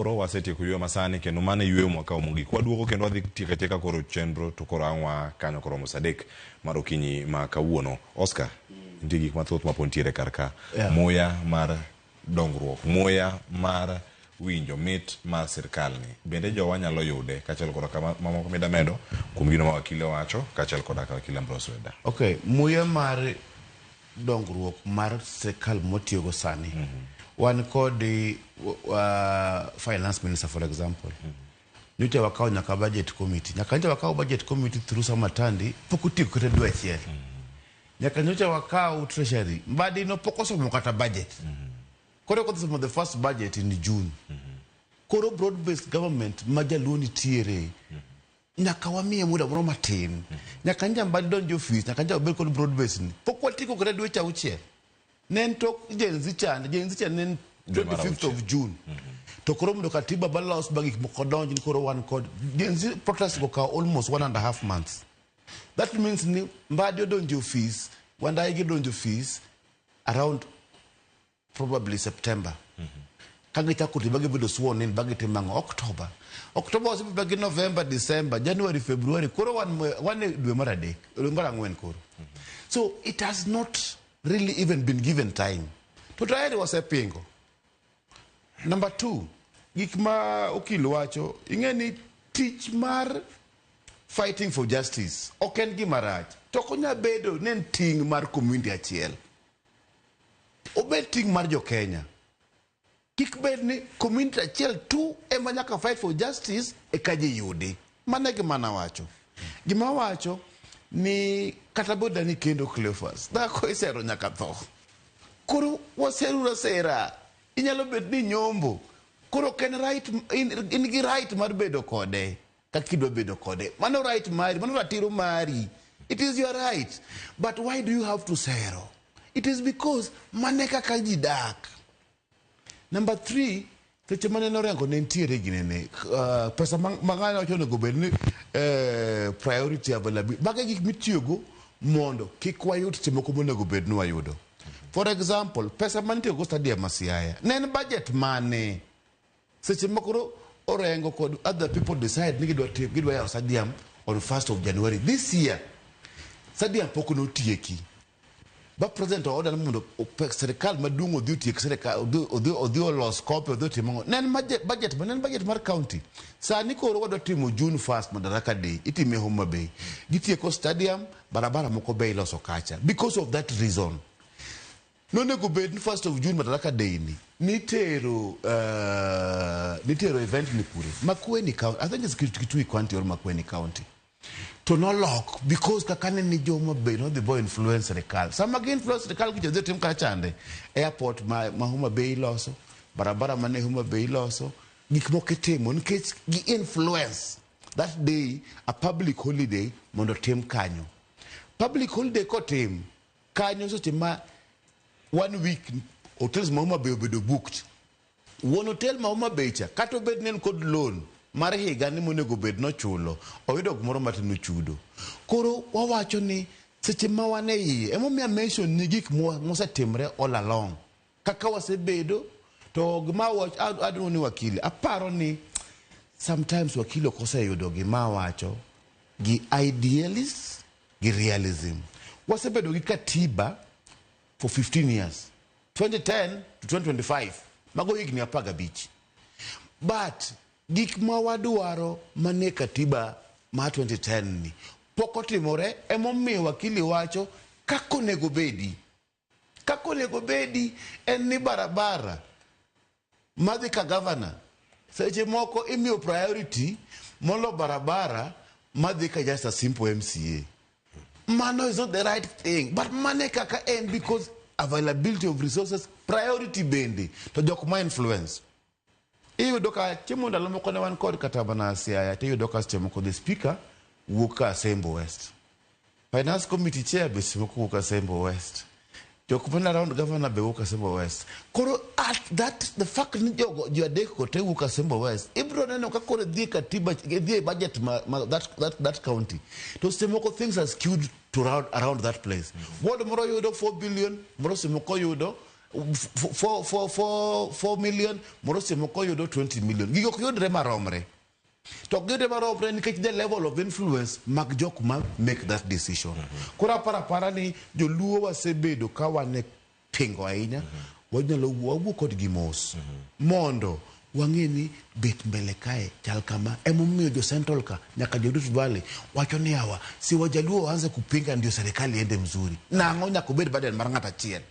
Koro wasetieko yweyo masani kendo mane yweyo mwaka Omogi. Kwa duogo kendo wadhi tieka koro chenro to koro ang'wa kanyo koro mosadek mar okinyi ma kawuono. Oscar, nitie gik mathoth mapontiere karka. Muya mar dongruok, muya mar winjo mit mar sirkal ni. Bende jowa nyalo yude kachel kod mamoko medo kuom gino ma wakile wacho kachel kod wakile Ambrose Weda. Okay, muya mar dongruok mar sirkal motiyogo sani. One called the finance minister, for example. Nyocha wakao nyaka budget committee. Nyaka nyocha wakao budget committee through samatandi pokuti kutedu achiel. Nyaka nyocha wakao treasury. Mbadi no pokoso mukata budget. Kore kote some of the first budget in June. Koro broad-based government majaluni tiere. Nyaka wamie muda moro matin. Nyaka nja mbadi donjo fees. Nyaka nja wabel kolo broad-based ni. Pokuti kutedu echa uche. Nen tok jenzi chan nen 25th of June. To koro mdo katiba balos bagi mokodonji ni koro one code. Jenzi protest goka almost 1.5 months. That means ni mbadi donjo fees, wanda igi donjo fees around probably September. Kangi chakuti bagi bido sworn in bagi timango October. October was bagi November, December, January, February. Koro one dwe marade. Mara ngwen koro. So it has not really even been given time. Tutaeri was a pingo. Number 2, gikma okilo wacho, ingeni teach mar fighting for justice. Oken gimaraj. Tokonya bedo nen ting mar community achiel. Obed ting mar jo Kenya. Kik bed ni community achiel tu ema nyaka fight for justice e kaji yudi. Mane gimana wacho. Gima wacho ni kataboda ni kendo Cleophas. Dhako isero nyaka tho. Koro waserura sera. Inyalo bet ni nyombo. Koro ken right in right mar bedo kode. Kakidwa bedo kode. Mano right mari, mano ratiro mari. It is your right. But why do you have to sero? It is because maneka kajidak. Number 3, teche maneno rengo nentiere ginene. Pesa mangana wachono gobeni priority availability. Baga gik mitiyogo mondo kikwa yut timoko monego bednu wayudo. For example, pesa manitiyo go stadium Masiaya. Nen budget mane. Seche makoro orengo kod other people decide ni gidwa yao stadium on 1st of January. This year, stadium poko no tieki. Ba president order mundo sirkal madungo odhi tiek sirkal odhi los copy odhi timo nen budget mar county. Sani koro wado timo June 1st Madaraka Day itime Homa Bay. Gitieko stadium barabara moko bei loso kacha. Because of that reason. No nego bed 1st of June Madaraka Day ni. Nitero event ni kure. Makueni County. I think it's Kitui County or Makueni County. To no lock because kakane ni Homa Bay no the boy influence sirkal. Some again influence sirkal kijoze tim kachande. Airport ma Homa Bay loso, barabara mane Homa Bay loso, gikmoke timo nkech gi influence. That day a public holiday mondo tim kanyo. Public holiday ko tim kanyo so tima 1 week hotels ma Homa Bay obedo booked. One hotel ma Homa Bay cha kato bed nen kod loan. Mare higa ni monego bed no chulo owido gimoro matino chudo. Koro wawacho ni seche ma wane iye emo mi mention ni gik mosetimre all along kaka wasebedo to gima wach adno ni wakili aparo ni sometimes wakilo kose yudo gima wacho gi idealist gi realism. Wasebedo gi katiba for 15 years 2010 to 2025 mago higni apaga beach but gik mawaduaro mane katiba ma 2010 ni poko timore emomiyo wakili wacho kako nego bedi en ni barabara madhi ka governor seche moko imiyo priority molo barabara madhi ka just a simple MCA. Mano is not the right thing but mane kaka en because availability of resources priority bendi to jokma influence. Iyo doka chemo ndalo moko ne wan kod kataba na Siaya te doka chemo ko the speaker wuka Sembo West. Finance committee chair be moko wuka Sembo West. Jokupenda around governor be wuka Sembo West. Koro at that the fact ni jogo adeko te wuka Sembo West. Ibro neno ka kore dhi katiba dhi budget that county. To semoko things are skewed to around that place. What moro yudo 4 billion, moro semoko yudo 4 million, moro moko yudo 20 million. Gigo yudre maromre. To gide maromre nikech the level of influence mag jok ma make that decision. Kora para ni Joluo wasebedo ka wane tingo ahinya, wanyalo wuo kod gimos. Mondo wangeni bet mbele kae chal kama emomiyo jo Central ka nyaka jo Rift Valley wacho ni hawa si Wajaluo waanze kupinga ndio serikali ende mzuri. Na ngonya kubedi baada ya mara ngata chien.